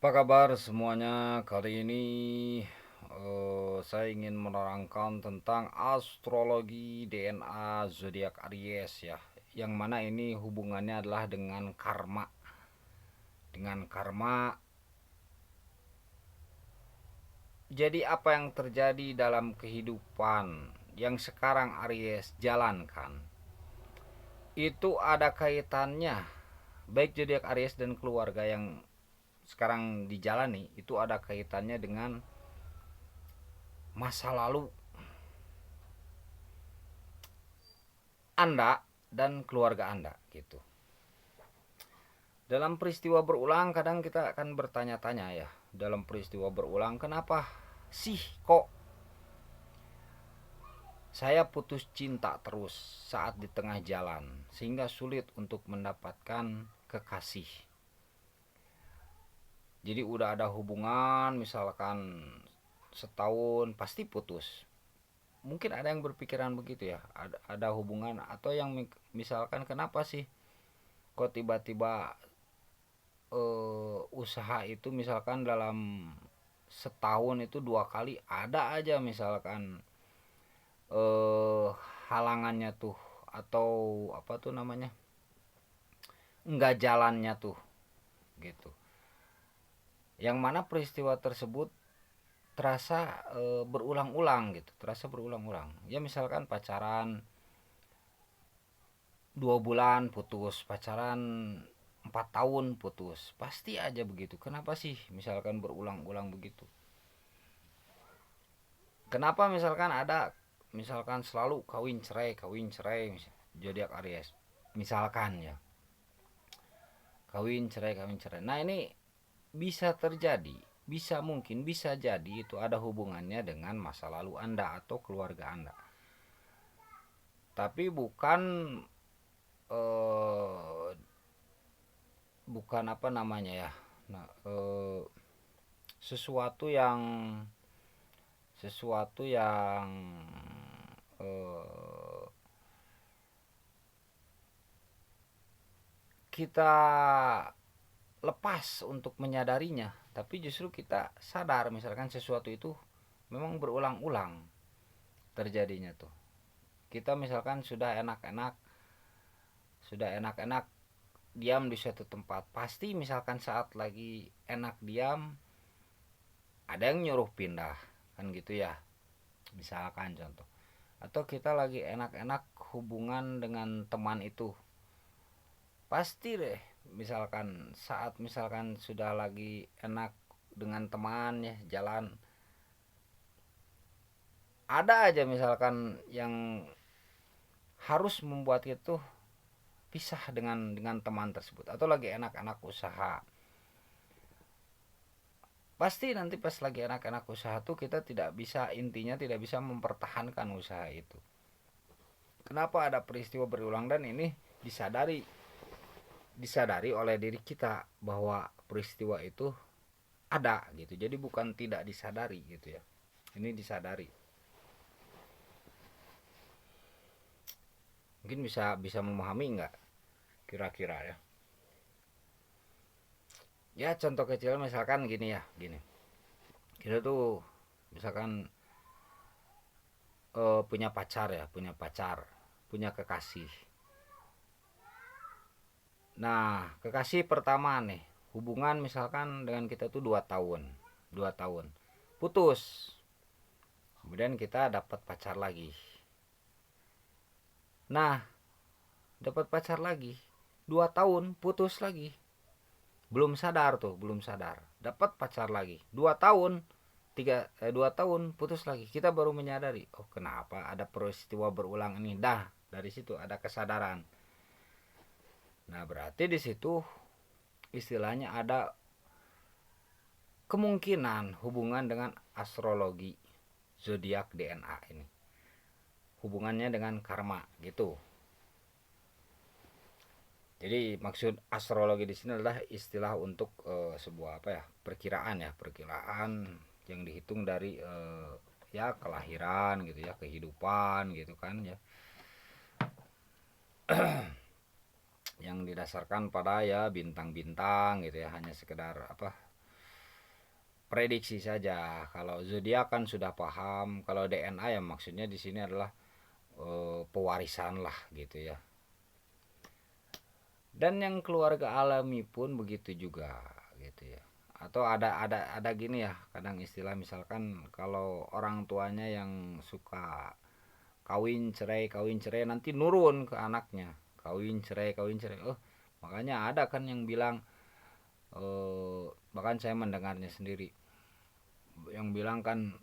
Apa kabar semuanya? Kali ini saya ingin menerangkan tentang astrologi DNA zodiak Aries ya. Yang mana ini hubungannya adalah dengan karma. Dengan karma. Jadi apa yang terjadi dalam kehidupan yang sekarang Aries jalankan itu ada kaitannya, baik zodiak Aries dan keluarga yang sekarang dijalani itu ada kaitannya dengan masa lalu Anda dan keluarga Anda gitu. Dalam peristiwa berulang kadang kita akan bertanya-tanya ya, dalam peristiwa berulang kenapa sih kok saya putus cinta terus saat di tengah jalan sehingga sulit untuk mendapatkan kekasih. Jadi udah ada hubungan misalkan setahun pasti putus. Mungkin ada yang berpikiran begitu ya, ada hubungan atau yang misalkan kenapa sih kok tiba-tiba usaha itu misalkan dalam setahun itu 2 kali ada aja misalkan eh, halangannya tuh atau apa tuh namanya nggak jalannya tuh gitu, yang mana peristiwa tersebut terasa berulang-ulang gitu, terasa berulang-ulang ya. Misalkan pacaran 2 bulan putus, pacaran 4 tahun putus, pasti aja begitu. Kenapa sih misalkan berulang-ulang begitu? Kenapa misalkan ada misalkan selalu kawin cerai zodiak Aries misalkan ya, kawin cerai. Nah ini bisa terjadi, bisa mungkin bisa jadi itu ada hubungannya dengan masa lalu Anda atau keluarga Anda, tapi bukan eh, bukan apa namanya ya, nah, sesuatu yang sesuatu yang eh, kita lepas untuk menyadarinya, tapi justru kita sadar misalkan sesuatu itu memang berulang-ulang terjadinya tuh. Kita misalkan sudah enak-enak diam di suatu tempat, pasti misalkan saat lagi enak diam ada yang nyuruh pindah kan gitu ya, misalkan contoh. Atau kita lagi enak-enak hubungan dengan teman itu, pasti deh misalkan saat misalkan sudah lagi enak dengan teman ya jalan, ada aja misalkan yang harus membuat itu pisah dengan teman tersebut. Atau lagi enak-enak usaha, pasti nanti pas lagi enak-enak usaha tuh kita tidak bisa, intinya tidak bisa mempertahankan usaha itu. Kenapa ada peristiwa berulang, dan ini disadari disadari oleh diri kita bahwa peristiwa itu ada gitu. Jadi bukan tidak disadari gitu ya, ini disadari. Mungkin bisa bisa memahami nggak kira-kira ya. Ya contoh kecil misalkan gini ya, gini kita tuh misalkan punya pacar ya, punya kekasih. Nah kekasih pertama nih, hubungan misalkan dengan kita tuh 2 tahun, 2 tahun putus, kemudian kita dapat pacar lagi. Nah dapat pacar lagi 2 tahun putus lagi, belum sadar tuh, belum sadar dapat pacar lagi 2 tahun, 2 tahun putus lagi, kita baru menyadari oh kenapa ada peristiwa berulang ini. Dah dari situ ada kesadaran. Nah berarti di situ istilahnya ada kemungkinan hubungan dengan astrologi zodiak DNA ini, hubungannya dengan karma gitu. Jadi maksud astrologi di sini adalah istilah untuk sebuah apa ya, perkiraan yang dihitung dari ya kelahiran gitu ya, kehidupan gitu kan ya, yang didasarkan pada ya bintang-bintang gitu ya, hanya sekedar apa, prediksi saja. Kalau zodiak kan sudah paham, kalau DNA ya maksudnya di sini adalah pewarisan lah gitu ya. Dan yang keluarga alami pun begitu juga gitu ya. Atau ada gini ya, kadang istilah misalkan kalau orang tuanya yang suka kawin cerai nanti nurun ke anaknya. Kawin cerai. Oh, makanya ada kan yang bilang bahkan saya mendengarnya sendiri yang bilang kan,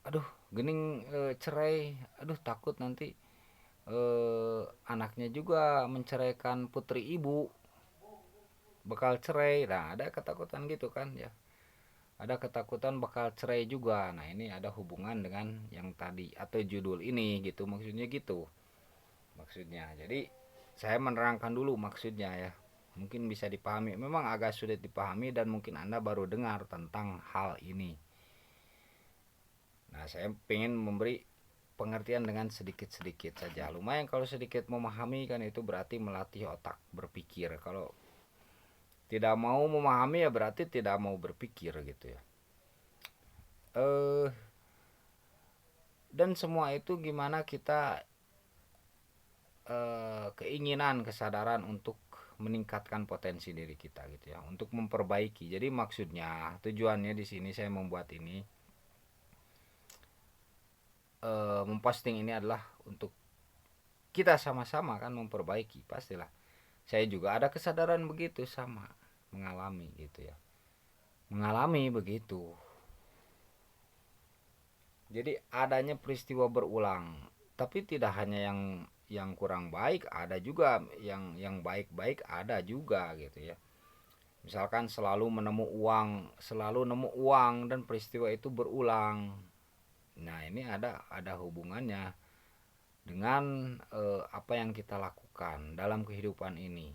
aduh gening cerai, aduh takut nanti anaknya juga menceraikan putri ibu, bakal cerai. Nah ada ketakutan gitu kan ya, ada ketakutan bakal cerai juga. Nah ini ada hubungan dengan yang tadi atau judul ini gitu, maksudnya gitu maksudnya. Jadi saya menerangkan dulu maksudnya ya, mungkin bisa dipahami. Memang agak sulit dipahami dan mungkin Anda baru dengar tentang hal ini. Nah saya pengen memberi pengertian dengan sedikit-sedikit saja. Lumayan kalau sedikit memahami kan, itu berarti melatih otak berpikir. Kalau tidak mau memahami ya berarti tidak mau berpikir gitu ya. Dan semua itu gimana kita keinginan, kesadaran untuk meningkatkan potensi diri kita gitu ya, untuk memperbaiki. Jadi maksudnya tujuannya di sini saya membuat ini, memposting ini adalah untuk kita sama-sama kan memperbaiki. Pastilah saya juga ada kesadaran begitu, sama mengalami gitu ya, mengalami begitu. Jadi adanya peristiwa berulang, tapi tidak hanya yang kurang baik, ada juga yang baik-baik, ada juga gitu ya. Misalkan selalu nemu uang dan peristiwa itu berulang. Nah, ini ada hubungannya dengan apa yang kita lakukan dalam kehidupan ini.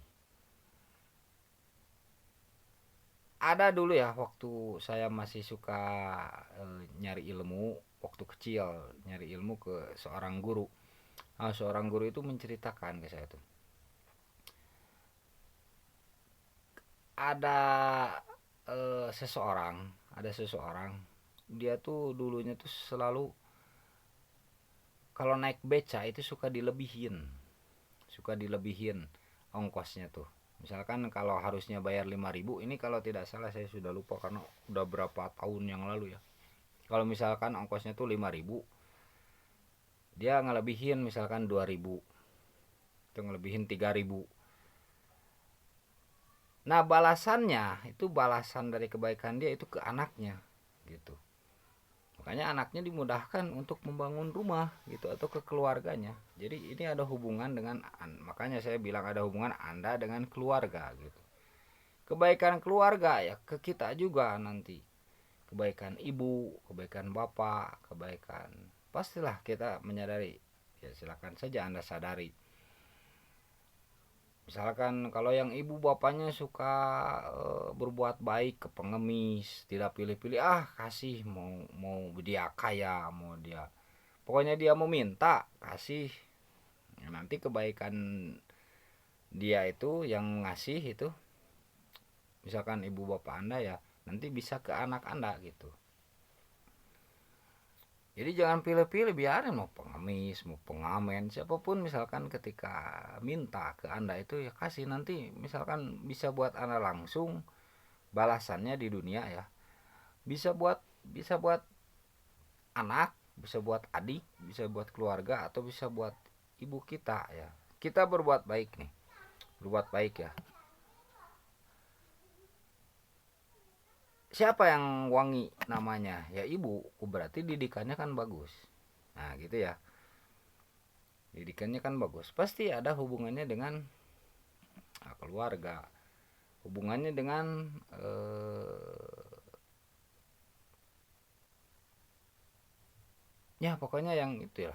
Ada dulu ya waktu saya masih suka nyari ilmu, waktu kecil nyari ilmu ke seorang guru. Nah, seorang guru itu menceritakan ke saya tuh, ada seseorang dia tuh dulunya tuh selalu kalau naik beca itu suka dilebihin ongkosnya tuh. Misalkan kalau harusnya bayar 5.000, ini kalau tidak salah saya sudah lupa karena udah berapa tahun yang lalu ya. Kalau misalkan ongkosnya tuh 5.000, dia ngelebihin misalkan 2.000, itu ngelebihin 3.000. Nah balasannya itu, balasan dari kebaikan dia itu ke anaknya gitu. Makanya anaknya dimudahkan untuk membangun rumah gitu atau ke keluarganya. Jadi ini ada hubungan dengan, makanya saya bilang ada hubungan Anda dengan keluarga gitu. Kebaikan keluarga ya ke kita juga nanti. Kebaikan ibu, kebaikan bapak, kebaikan, pastilah kita menyadari. Ya silakan saja Anda sadari. Misalkan kalau yang ibu bapaknya suka berbuat baik ke pengemis, tidak pilih-pilih, kasih, mau dia kaya, mau dia, pokoknya dia mau minta kasih. Ya, nanti kebaikan dia itu yang ngasih itu, misalkan ibu bapak Anda ya, nanti bisa ke anak Anda gitu. Jadi jangan pilih-pilih, biarin mau pengemis, mau pengamen, siapapun misalkan ketika minta ke Anda itu ya kasih, nanti misalkan bisa buat Anda langsung balasannya di dunia ya. Bisa buat anak, bisa buat adik, bisa buat keluarga, atau bisa buat ibu kita ya. Kita berbuat baik nih. Berbuat baik ya. Siapa yang wangi namanya? Ya ibu, berarti didikannya kan bagus. Nah gitu ya, didikannya kan bagus, pasti ada hubungannya dengan keluarga, hubungannya dengan ya pokoknya yang itu ya,